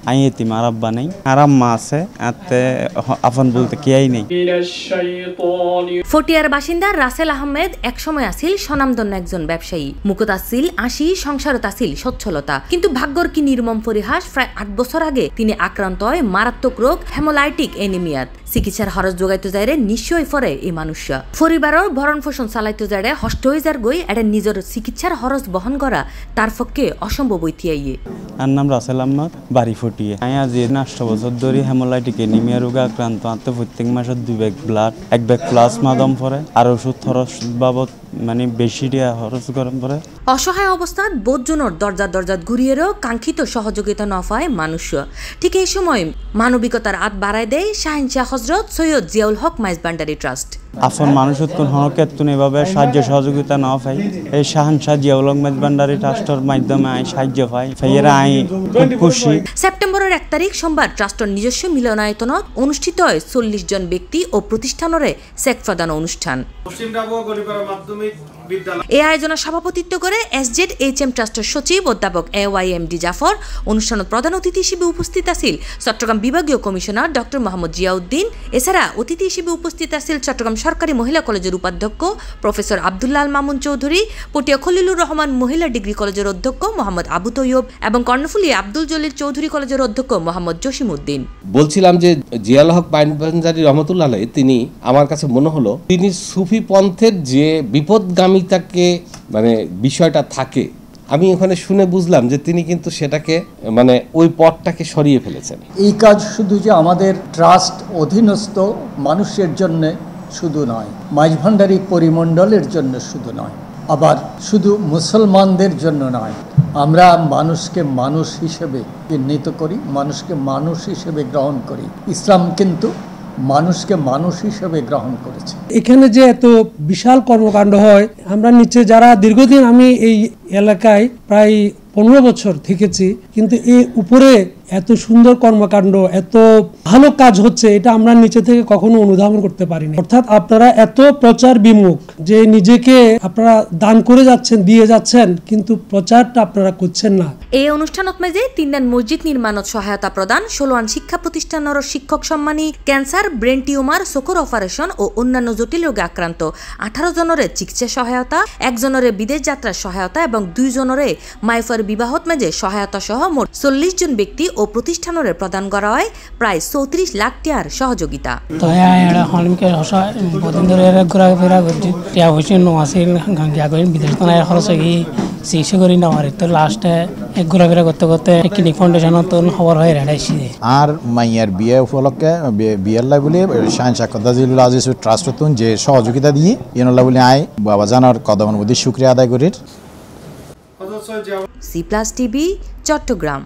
I এতিম আর আব্বা নেই আর আম্মা আছে এতে আপন বলতে কেই নেই। ফটিয়ার বাসিন্দা রাসেল আহমেদ একসময় আছিল স্বনামধন্য একজন ব্যবসায়ী। মুখত আছিল হাসি, সংসারত আছিল সচ্ছলতা। কিন্তু ভাগ্যর কি নির্মম পরিহাস, প্রায় 8 বছর আগে তিনি আক্রান্ত হয় মারাত্মক রোগ হেমোলাইটিক এনিমিয়াত। চিকিৎসার খরচ যোগাইতে যাইরে নিশ্চয় পরে এই মানুষরা পরিবারের ভরণ পোষণ চালাইতে যাইরে হষ্ট হয়ে যার গই এটা নিজের চিকিৎসার খরচ বহন করা তার পক্ষে অসম্ভব হইতিয়াইয়ে। আর নাম রাসেল আহমেদ, বাড়ি ফটিয়ে। আমি আজ 8 বছর ধরে হেমোলাইটিক এনিমিয়া রোগে আক্রান্ত। আনতে প্রত্যেক মাসে 2 ব্যাগ ব্লাড, 1 ব্যাগ প্লাজমা দম পরে আর ওষুধ খরচ বাবদ মানে বেশি দিয়া খরচ করেন পরে। অসহায় অবস্থাত বোধজনের দরজাত ঘুরিয়েও কাঙ্ক্ষিত সহযোগিতা ন পায় মানুষ। ঠিক এই সময় মানবিকতার হাত বাড়ায় দেয় শাহিনশাহ হজরত সৈয়দ জিয়াউল হক মাইজভান্ডারি ট্রাস্ট। আপন মানুষ হনকেতুন এভাবে সাহায্য সহযোগিতা না পাই এই শাহিনশাহ জিয়াউল হক মাইজভান্ডারি ট্রাস্টের মাধ্যমে আই সাহায্য পাই। ফাইয়েরা আই খুব খুশি। সেপ্টেম্বরের 1 তারিখ সোমবার ট্রাস্টের নিজস্ব মিলনায়তনত অনুষ্ঠিত হয় 40 জন ব্যক্তি ও প্রতিষ্ঠানরে চেক প্রদান অনুষ্ঠান। এই আয়োজনে সভাপতিত্ব করে SZHM ট্রাস্টের সচিব অধ্যাপক AYMD জাফর। অনুষ্ঠানত প্রধান অতিথি হিসেবে উপস্থিত আছিল চট্টগ্রাম বিভাগীয় কমিশনার ডক্টর মোহাম্মদ জিয়াউদ্দিন। এছাড়া অতিথি হিসেবে উপস্থিত আছিল চট্টগ্রাম সরকারি মহিলা কলেজের উপাধ্যক্ষ প্রফেসর আব্দুল্লাহ আল মামুন চৌধুরী, পটিয়া খলিলুর রহমান মহিলা ডিগ্রি কলেজের অধ্যক্ষ মোহাম্মদ আবু তৈয়ব এবং কর্ণফুলী আব্দুল জলিল চৌধুরী কলেজের অধ্যক্ষ মোহাম্মদ জসিমউদ্দিন। বলছিলাম যে জিয়াউল হক মাইজভান্ডারি রহমতুল্লাহ আলাইহি তিনি আমার কাছে মনে হলো তিনি সুফি পন্থের যে বিপদগামিতাকে মানে বিষয়টা থাকে আমি ওখানে শুনে বুঝলাম যে তিনি কিন্তু সেটাকে মানে ওই পথটাকে সরিয়ে ফেলেছেন। এই কাজ শুধু যে আমাদের ট্রাস্ট অধীনস্থ মানুষের জন্য শুধু নয়, মাইজভান্ডারি পরিমণ্ডলের জন্য শুধু নয়, আবার শুধু মুসলমানদের জন্য নয়। আমরা মানুষকে মানুষ হিসেবে চিহ্নিত করি, মানুষকে মানুষ হিসেবে গ্রহণ করি। ইসলাম কিন্তু মানুষকে মানুষ হিসেবে গ্রহণ করেছে। এখানে যে এত বিশাল কর্মকাণ্ড হয়, আমরা নিচে যারা দীর্ঘদিন আমি এই এলাকায় প্রায় 15 বছর থেকেছি, কিন্তু এই উপরে এত সুন্দর কর্মকাণ্ড, এত ভালো কাজ হচ্ছে এটা আমরা নিচে থেকে কখনো অনুধাবন করতে পারিনি। অর্থাৎ আপনারা এত প্রচার বিমুখ যে নিজেকে আপনারা দান করে যাচ্ছেন, দিয়ে যাচ্ছেন, কিন্তু প্রচারটা আপনারা করছেন না। এই অনুষ্ঠানত মাঝে 3 মসজিদ নির্মাণত সহায়তা প্রদান, 16 শিক্ষা প্রতিষ্ঠানের শিক্ষক সম্মানী, ক্যান্সার, ব্রেন টিউমার, চকুর অপারেশন ও অন্যান্য জটিল রোগে আক্রান্ত 18 জনের চিকিৎসা সহায়তা, 1 জনের বিদেশ যাত্রার সহায়তা এবং 2 জনের মাইফার বিবাহত মাঝে সহায়তা সহ মোট 40 জন ব্যক্তি ও প্রতিষ্ঠানের প্রদান করা হয় প্রায় 34 লাখ টাকার সহযোগিতা। চিকিৎসা করি না তো লাস্টে ঘোরাফেরা করতে করতে ক্লিনিক ফাউন্ডেশনত খবর হয় রেডাইছি। আর মাইয়ার বিয়ে উপলক্ষে বিয়ের লাই বলে শাহিনশাহ কদাজিল আজিজ ট্রাস্ট যে সহযোগিতা দিয়ে ইনল্লা বলে আই বাবা জানার কদমের মধ্যে শুকরিয়া আদায় করি। C+ TV Chittagong.